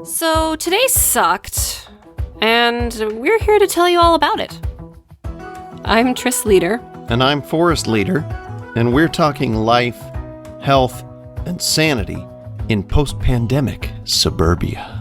So today sucked, and we're here to tell you all about it. I'm Triss Leder. And I'm Forrest Leder, and we're talking life, health, and sanity in post-pandemic suburbia.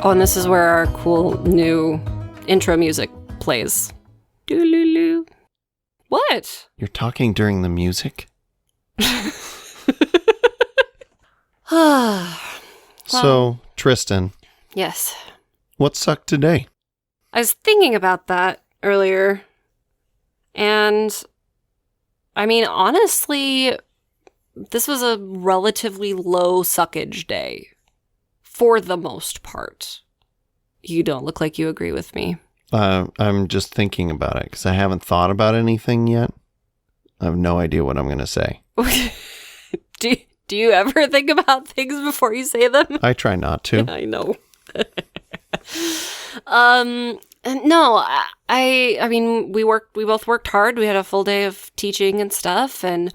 Oh, and this is where our cool new intro music plays. Doo-loo-loo. What? You're talking during the music? So, Tristan, Yes. what sucked today? I was thinking about that earlier, and I mean, honestly, this was a relatively low suckage day, for the most part. You don't look like you agree with me. I'm just thinking about it, because I haven't thought about anything yet. I have no idea what I'm going to say. Do you ever think about things before you say them? I try not to. I know. No, I mean, we both worked hard. We had a full day of teaching and stuff, and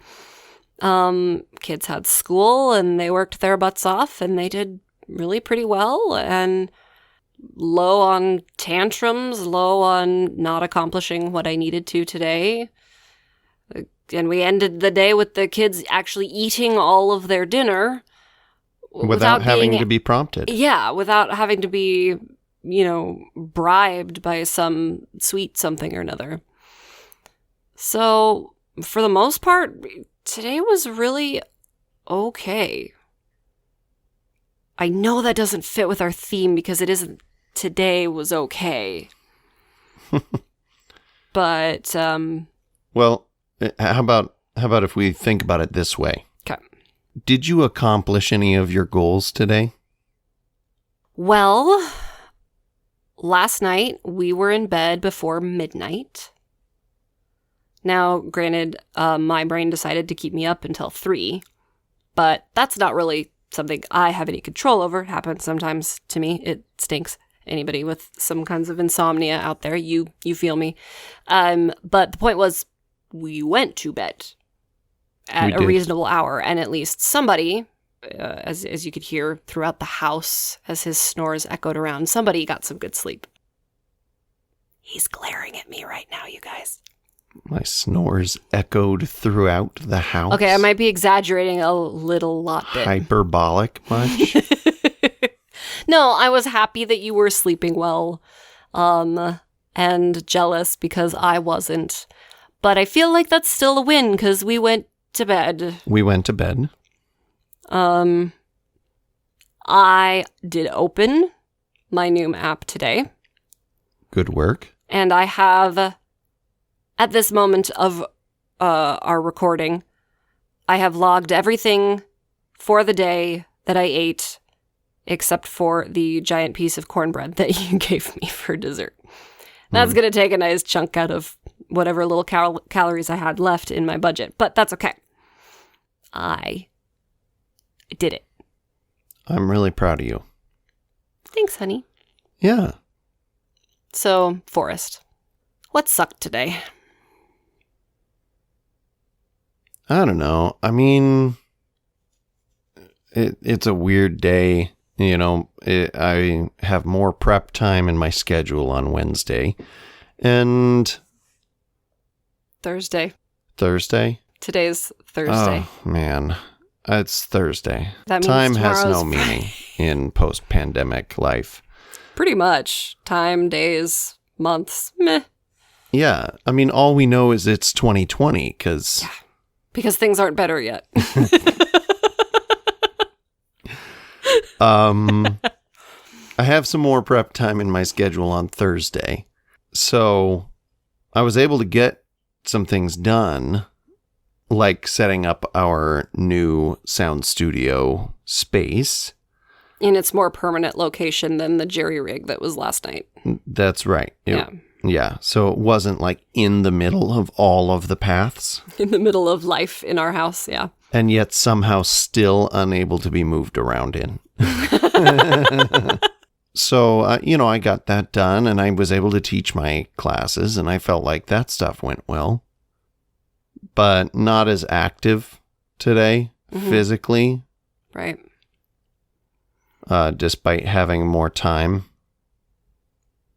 kids had school, and they worked their butts off, and they did really pretty well, and low on tantrums, low on not accomplishing what I needed to today. And we ended the day with the kids actually eating all of their dinner. Without having to be prompted. Yeah, without having to be, bribed by some sweet something or another. So, for the most part, today was really okay. I know that doesn't fit with our theme because it isn't today was okay. But, Well, how about if we think about it this way? Okay. Did you accomplish any of your goals today? Well, last night we were in bed before midnight. Now, granted, my brain decided to keep me up until 3, but that's not really something I have any control over. It happens sometimes to me. It stinks. Anybody with some kinds of insomnia out there, you feel me. But the point was, we went to bed at a reasonable hour, and at least somebody, as you could hear throughout the house as his snores echoed around, somebody got some good sleep. He's glaring at me right now, you guys. My snores echoed throughout the house. Okay, I might be exaggerating a little lot bit. Hyperbolic much? No, I was happy that you were sleeping well, and jealous because I wasn't. But I feel like that's still a win because we went to bed. We went to bed. I did open my Noom app today. Good work. And I have, at this moment of our recording, I have logged everything for the day that I ate, except for the giant piece of cornbread that you gave me for dessert. That's going to take a nice chunk out of whatever little calories I had left in my budget, but that's okay. I did it. I'm really proud of you. Thanks, honey. Yeah. So, Forrest, what sucked today? I don't know. I mean, it's a weird day. I have more prep time in my schedule on Wednesday. And Thursday. Today's Thursday. Oh, man. It's Thursday. That means time has no tomorrow's meaning in post-pandemic life. Pretty much. Time, days, months, meh. Yeah. I mean, all we know is it's 2020 because... Yeah, because things aren't better yet. I have some more prep time in my schedule on Thursday. So I was able to get some things done, like setting up our new sound studio space. In its more permanent location than the jerry rig that was last night. That's right. Yeah. So it wasn't like in the middle of all of the paths. In the middle of life in our house, yeah. And yet somehow still unable to be moved around in. So, I got that done and I was able to teach my classes and I felt like that stuff went well. But not as active today. physically, Right. Despite having more time.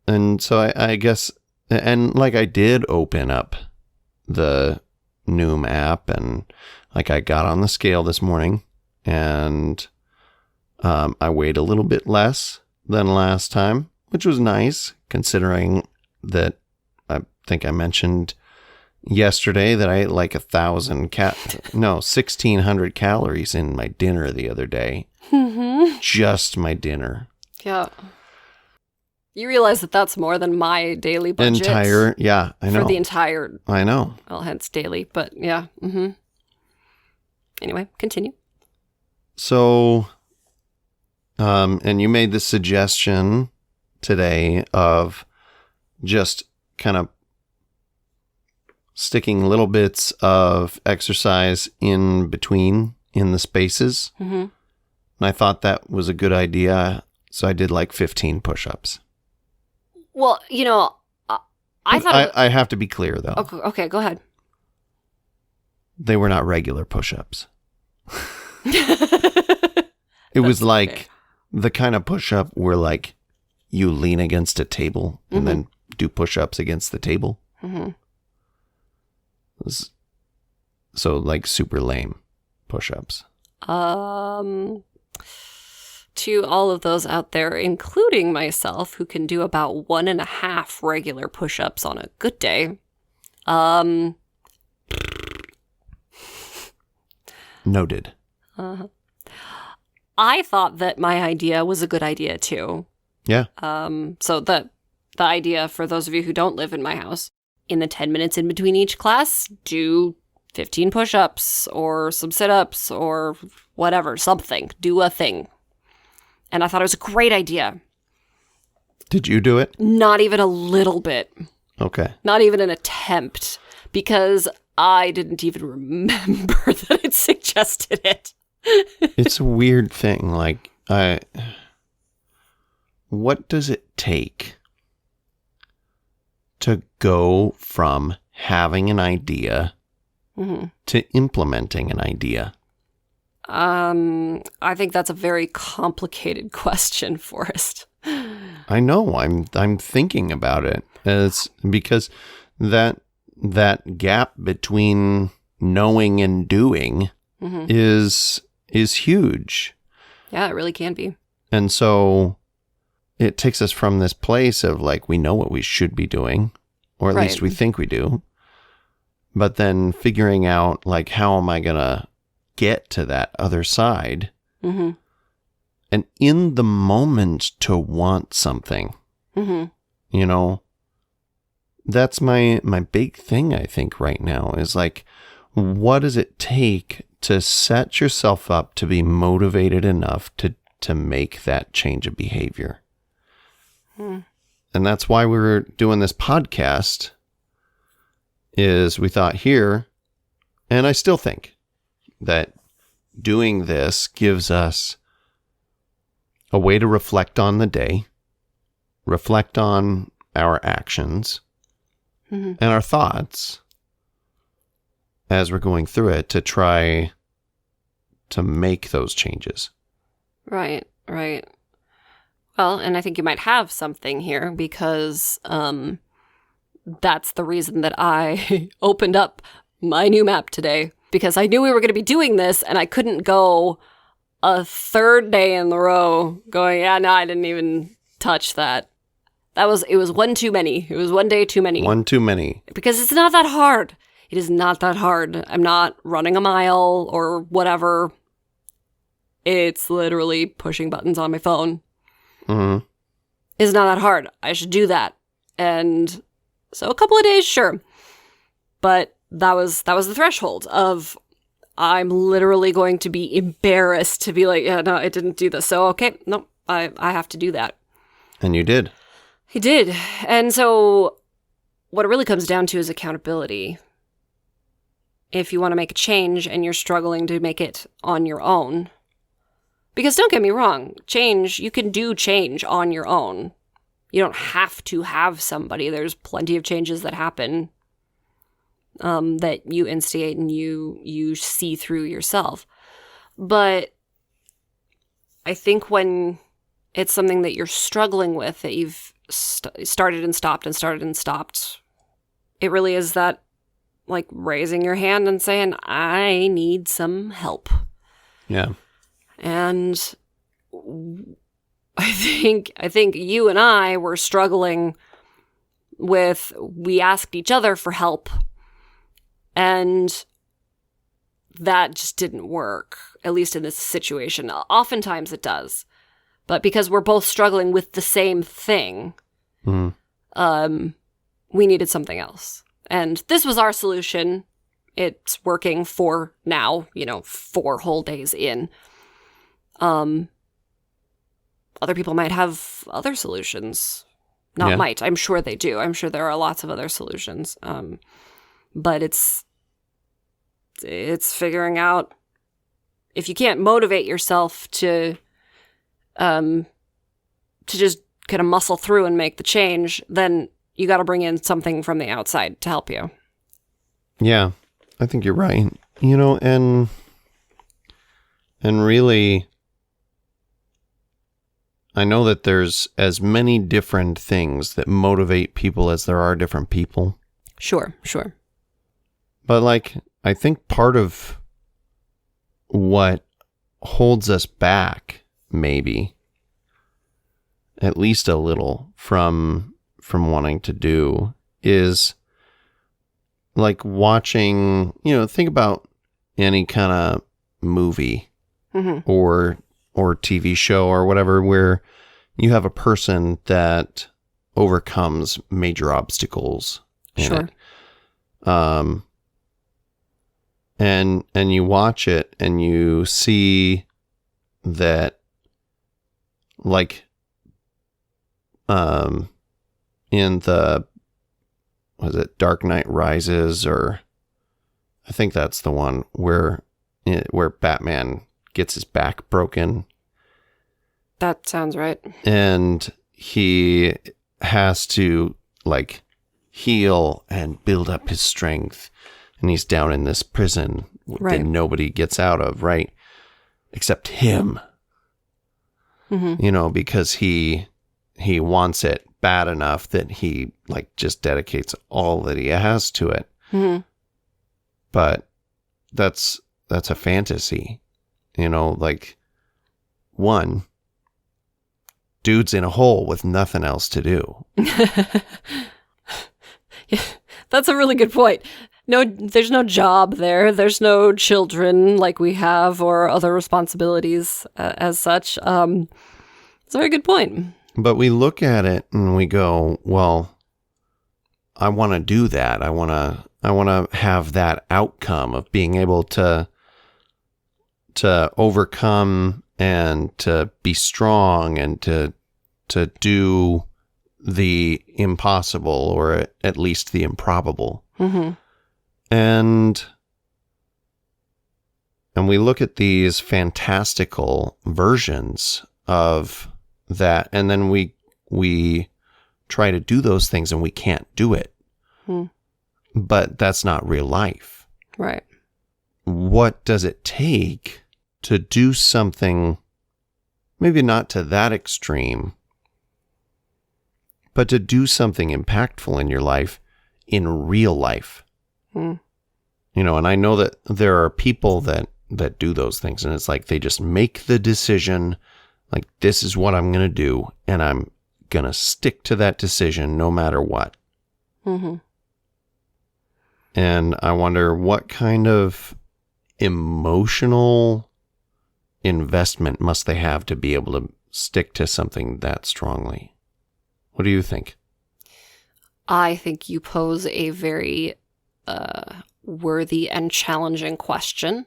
And so I guess, and like I did open up the Noom app, and like I got on the scale this morning, and I weighed a little bit less than last time, which was nice considering that I think I mentioned yesterday that I ate like 1,600 calories in my dinner the other day. Just my dinner. Yeah. You realize that that's more than my daily budget. Yeah, I know. For the entire. I know. Well, hence daily, but yeah. Anyway, continue. So, and you made the suggestion today of just kind of sticking little bits of exercise in between in the spaces. And I thought that was a good idea. So I did like 15 push-ups. Well, I thought... I have to be clear, though. Okay, go ahead. They were not regular push-ups. It was like the kind of push-up where like you lean against a table and then do push-ups against the table. So like super lame push-ups. To all of those out there, including myself, who can do about 1.5 regular push-ups on a good day. Noted. I thought that my idea was a good idea too. Yeah. So the idea, for those of you who don't live in my house, in the 10 minutes in between each class, do 15 push-ups or some sit-ups or whatever, something. Do a thing. And I thought it was a great idea. Did you do it? Not even a little bit. Okay. Not even an attempt, because I didn't even remember that it suggested it. It's a weird thing. Like, what does it take to go from having an idea to implementing an idea? I think that's a very complicated question, Forrest. I know. I'm thinking about it. It's because that gap between knowing and doing is huge. Yeah, it really can be. And so it takes us from this place of like, we know what we should be doing, or at least we think we do. But then figuring out like, how am I going to get to that other side? And in the moment to want something, that's my big thing, I think, right now is like, what does it take to set yourself up to be motivated enough to make that change of behavior? And that's why we were doing this podcast, is we thought here, and I still think that doing this gives us a way to reflect on the day, reflect on our actions and our thoughts as we're going through it, to try to make those changes. Right. Well, and I think you might have something here, because that's the reason that I opened up my new map today, because I knew we were going to be doing this, and I couldn't go a third day in the row going, yeah, no, I didn't even touch that. It was one too many. It was one day too many. One too many. Because it's not that hard. It is not that hard. I'm not running a mile or whatever. It's literally pushing buttons on my phone. It's not that hard. I should do that. And so a couple of days, sure. But that was the threshold of, I'm literally going to be embarrassed to be like, yeah, no, I didn't do this. So, okay, no, I have to do that. And you did. I did. And so what it really comes down to is accountability. If you want to make a change and you're struggling to make it on your own. Because don't get me wrong, you can do change on your own. You don't have to have somebody. There's plenty of changes that happen that you instigate and you see through yourself. But I think when it's something that you're struggling with, that you've started and stopped and started and stopped, it really is that, like, raising your hand and saying, I need some help. Yeah. And I think you and I were struggling with, we asked each other for help, and that just didn't work, at least in this situation. Oftentimes it does. But because we're both struggling with the same thing, we needed something else. And this was our solution. It's working for now, 4 whole days in. Other people might have other solutions. Might. I'm sure they do. I'm sure there are lots of other solutions. But it's figuring out, if you can't motivate yourself to just kind of muscle through and make the change, then you got to bring in something from the outside to help you. Yeah, I think you're right. And really, I know that there's as many different things that motivate people as there are different people. Sure. But, like, I think part of what holds us back, maybe, at least a little, from wanting to do, is like watching, think about any kind of movie or TV show or whatever, where you have a person that overcomes major obstacles. Sure. And you watch it and you see that, like, in the, was it Dark Knight Rises, or I think that's the one where Batman gets his back broken. That sounds right. And he has to, like, heal and build up his strength. And he's down in this prison that nobody gets out of, right? Except him. Because he wants it bad enough that he, like, just dedicates all that he has to it. But that's a fantasy. Like, one, dude's in a hole with nothing else to do. Yeah, that's a really good point. No, there's no job there. There's no children like we have, or other responsibilities as such. It's a very good point. But we look at it and we go, well, I want to do that. I want to have that outcome of being able to overcome and to be strong and to do the impossible, or at least the improbable. And we look at these fantastical versions of that, and then we try to do those things and we can't do it. But that's not real life. Right. What does it take to do something, maybe not to that extreme, but to do something impactful in your life, in real life? And I know that there are people that do those things, and it's like they just make the decision, like, this is what I'm going to do, and I'm going to stick to that decision no matter what. And I wonder what kind of emotional investment must they have to be able to stick to something that strongly. What do you think? I think you pose a very worthy and challenging question,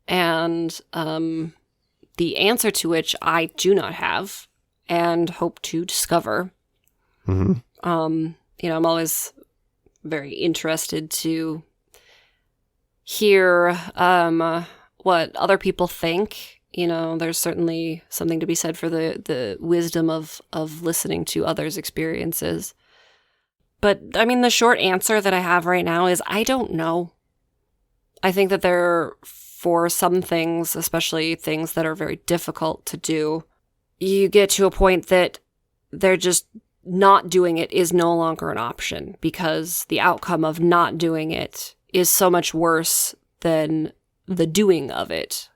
and the answer to which I do not have and hope to discover. I'm always very interested to hear what other people think. There's certainly something to be said for the wisdom of listening to others' experiences. But, I mean, the short answer that I have right now is I don't know. I think that there are for some things, especially things that are very difficult to do, you get to a point that they're just not doing it is no longer an option because the outcome of not doing it is so much worse than the doing of it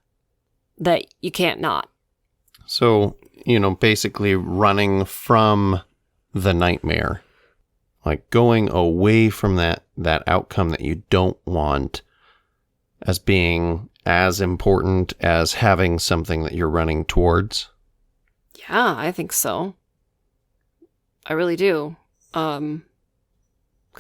that you can't not. So, basically running from the nightmare, like going away from that outcome that you don't want as being as important as having something that you're running towards. Yeah, I think so. I really do. Because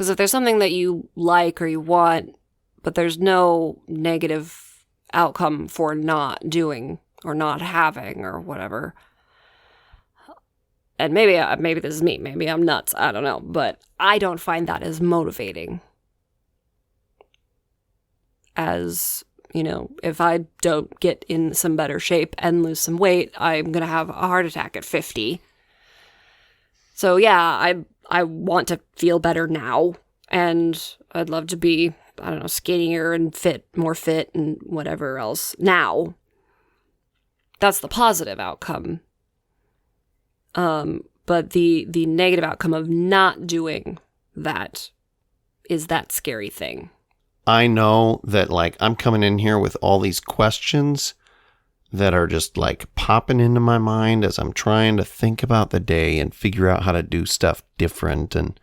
if there's something that you like or you want, but there's no negative outcome for not doing or not having or whatever, and maybe this is me, maybe I'm nuts, I don't know, but I don't find that as motivating as, if I don't get in some better shape and lose some weight, I'm going to have a heart attack at 50. So yeah, I want to feel better now, and I'd love to be, I don't know, skinnier and more fit and whatever else now. That's the positive outcome. But the negative outcome of not doing that is that scary thing. I know that, I'm coming in here with all these questions that are just, popping into my mind as I'm trying to think about the day and figure out how to do stuff different. And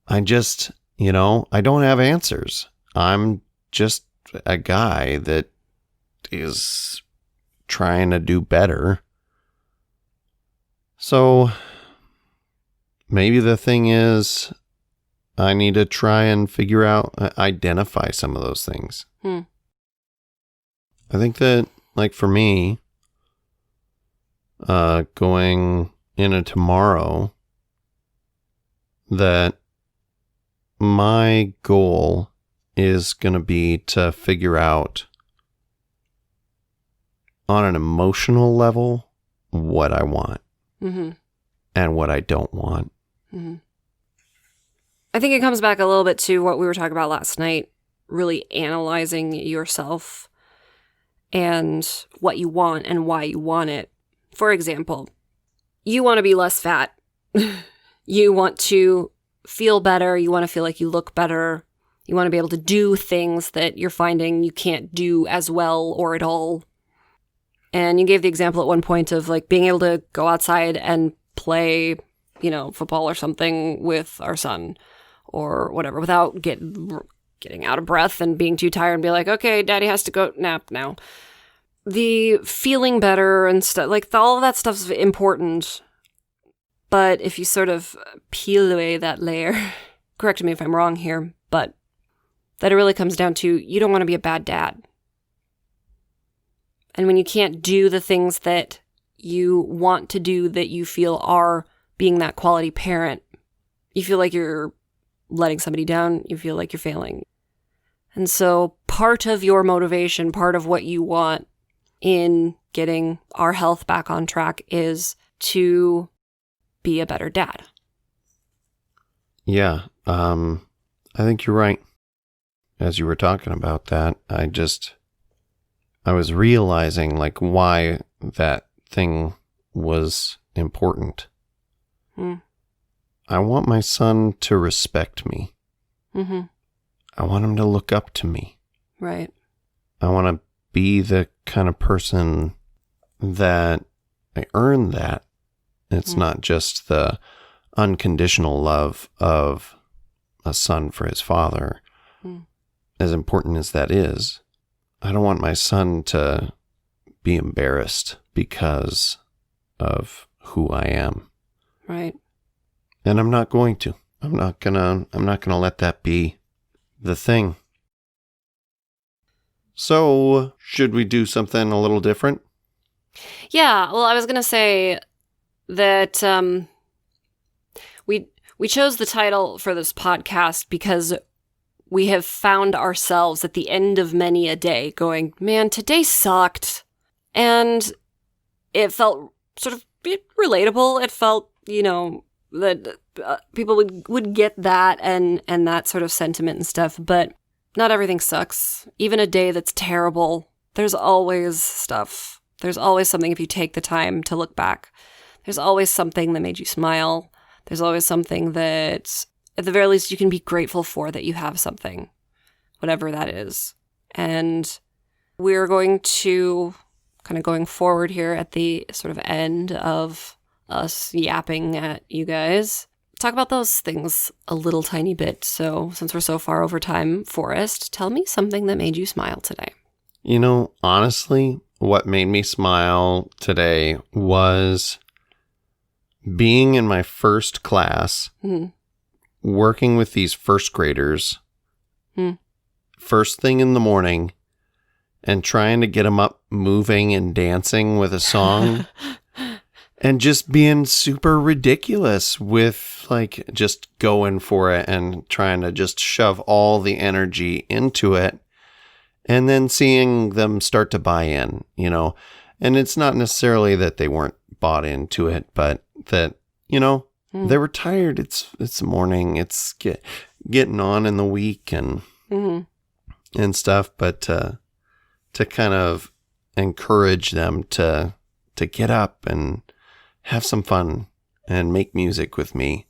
I just, I don't have answers. I'm just a guy that is trying to do better. So maybe the thing is, I need to try and figure out, identify some of those things. I think that, for me, going into tomorrow, that my goal is going to be to figure out on an emotional level what I want and what I don't want. I think it comes back a little bit to what we were talking about last night, really analyzing yourself and what you want and why you want it. For example, you want to be less fat. You want to feel better. You want to feel like you look better. You want to be able to do things that you're finding you can't do as well or at all. And you gave the example at one point of being able to go outside and play, football or something with our son or whatever without getting out of breath and being too tired and be like, okay, daddy has to go nap now. The feeling better and stuff, all of that stuff's important. But if you sort of peel away that layer, correct me if I'm wrong here, but that it really comes down to you don't want to be a bad dad. And when you can't do the things that you want to do that you feel are being that quality parent, you feel like you're letting somebody down, you feel like you're failing. And so part of your motivation, part of what you want in getting our health back on track is to be a better dad. Yeah, I think you're right. As you were talking about that, I was realizing why that thing was important. I want my son to respect me. I want him to look up to me. Right. I want to be the kind of person that I earn that. It's not just the unconditional love of a son for his father. As important as that is, I don't want my son to be embarrassed because of who I am. Right. And I'm not going to. I'm not gonna let that be the thing. So, should we do something a little different? Yeah, well, I was gonna say that we chose the title for this podcast because we have found ourselves at the end of many a day going, man, today sucked. And it felt sort of relatable. It felt, that people would get that and that sort of sentiment and stuff. But not everything sucks. Even a day that's terrible, there's always stuff. There's always something if you take the time to look back. There's always something that made you smile. There's always something that, at the very least, you can be grateful for that you have something, whatever that is. And we're going to, kind of going forward here at the sort of end of us yapping at you guys, talk about those things a little tiny bit. So since we're so far over time, Forrest, tell me something that made you smile today. You know, honestly, what made me smile today was being in my first class, working with these first graders, first thing in the morning, and trying to get them up moving and dancing with a song. And just being super ridiculous with, like, just going for it and trying to just shove all the energy into it. And then seeing them start to buy in, you know. And it's not necessarily that they weren't bought into it, but that, you know, they were tired. It's morning. It's getting on in the week and stuff. But to kind of encourage them to get up and have some fun and make music with me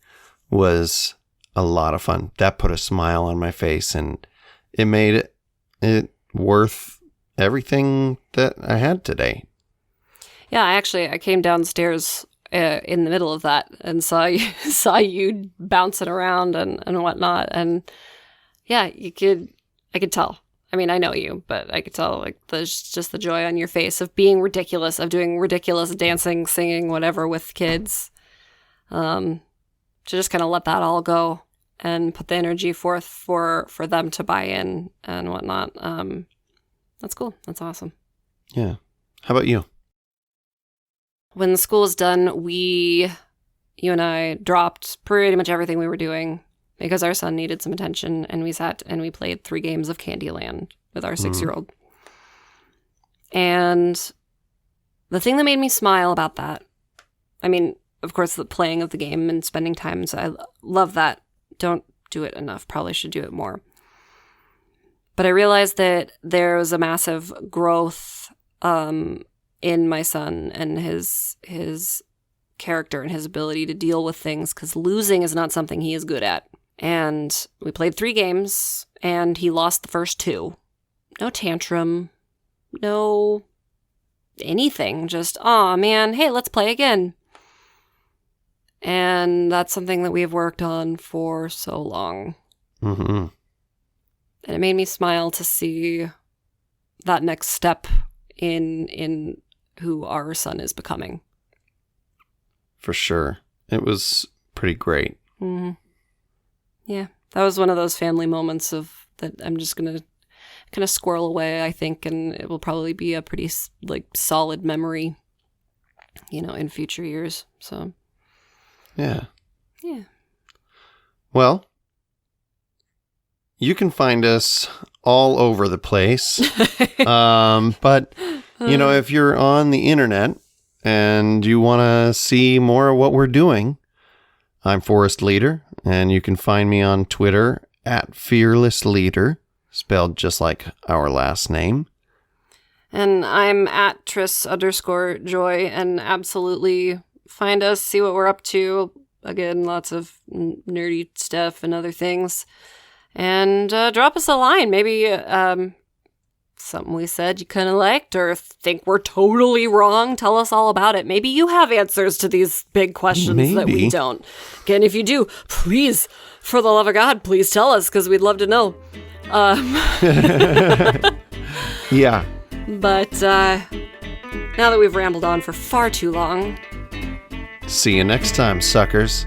was a lot of fun. That put a smile on my face, and it made it worth everything that I had today. Yeah, I came downstairs in the middle of that and saw you bouncing around and whatnot, and yeah, I could tell. I mean, I know you, but I could tell, like, there's just the joy on your face of being ridiculous, of doing ridiculous dancing, singing, whatever with kids. To just kind of let that all go and put the energy forth for them to buy in and whatnot. That's cool. That's awesome. Yeah. How about you? When school was done, you and I dropped pretty much everything we were doing because our son needed some attention, and we sat and we played 3 games of Candyland with our 6-year-old. And the thing that made me smile about that, I mean, of course, the playing of the game and spending time, so I love that. Don't do it enough. Probably should do it more. But I realized that there was a massive growth in my son and his character and his ability to deal with things, because losing is not something he is good at. And we played 3 games, and he lost the first 2. No tantrum, no anything, just, aw, man, hey, let's play again. And that's something that we've worked on for so long. And it made me smile to see that next step in who our son is becoming. For sure. It was pretty great. Yeah, that was one of those family moments of that I'm just going to kind of squirrel away, I think, and it will probably be a pretty, like, solid memory, you know, in future years. So, yeah. Yeah. Well, you can find us all over the place. But, you know, if you're on the internet and you want to see more of what we're doing, I'm Forrest Leder, and you can find me on Twitter at Fearless Leader, spelled just like our last name. And I'm at Triss_Joy, and absolutely find us, see what we're up to. Again, lots of nerdy stuff and other things. And drop us a line. Maybe something we said you kind of liked or think we're totally wrong. Tell us all about it. Maybe you have answers to these big questions that we don't. Again, if you do, please, for the love of God, please tell us, because we'd love to know. Yeah. But now that we've rambled on for far too long, see you next time, suckers.